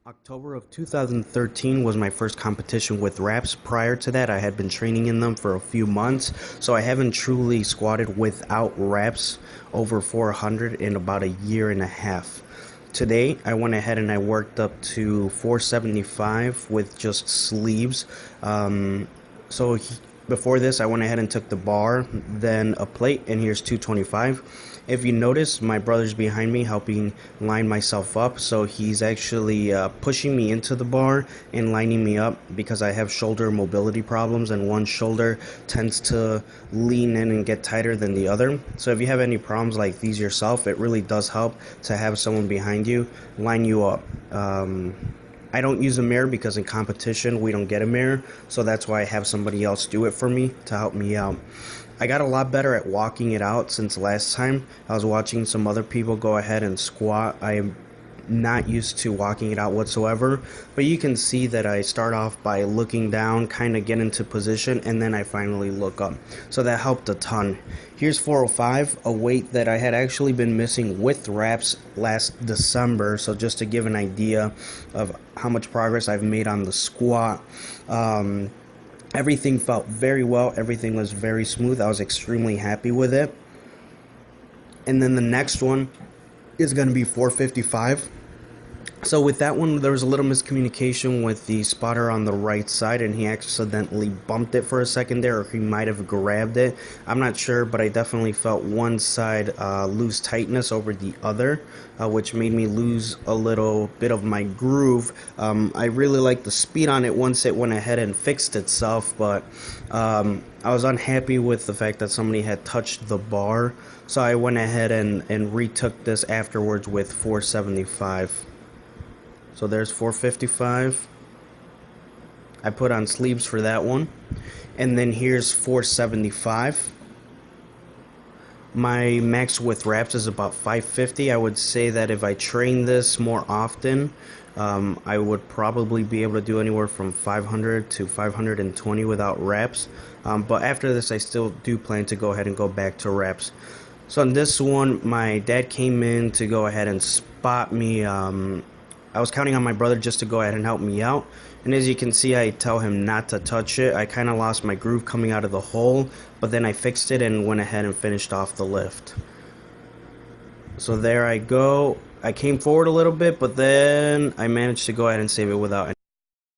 October of 2013 was my first competition with reps. Prior to that, I had been training in them for a few months, so I haven't truly squatted without reps over 400 in about a year and a half. Today, I went ahead and I worked up to 475 with just sleeves. Before this, I went ahead and took the bar, then a plate, and here's 225. If you notice, my brother's behind me helping line myself up, so he's actually pushing me into the bar and lining me up because I have shoulder mobility problems and one shoulder tends to lean in and get tighter than the other. So if you have any problems like these yourself, it really does help to have someone behind you line you up. I don't use a mirror because in competition we don't get a mirror, so that's why I have somebody else do it for me to help me out. I got a lot better at walking it out since last time. I was watching some other people go ahead and squat. I am not used to walking it out whatsoever, but you can see that I start off by looking down, kind of get into position, and then I finally look up. So that helped a ton. Here's 405, a weight that I had actually been missing with reps last December, so just to give an idea of how much progress I've made on the squat. Everything felt very well. Everything was very smooth. I was extremely happy with it. And then the next one is going to be 455. So with that one, there was a little miscommunication with the spotter on the right side, and he accidentally bumped it for a second there, or he might have grabbed it. I'm not sure, but I definitely felt one side lose tightness over the other, which made me lose a little bit of my groove. I really liked the speed on it once it went ahead and fixed itself, but I was unhappy with the fact that somebody had touched the bar, so I went ahead and retook this afterwards with 475. So there's 455. I put on sleeves for that one. And then here's 475. My max with reps is about 550. I would say that if I train this more often, I would probably be able to do anywhere from 500 to 520 without reps. But after this, I still do plan to go ahead and go back to reps. So on this one, my dad came in to go ahead and spot me. I was counting on my brother just to go ahead and help me out, and as you can see, I tell him not to touch it. I kind of lost my groove coming out of the hole, but then I fixed it and went ahead and finished off the lift. So there I go. I came forward a little bit, but then I managed to go ahead and save it without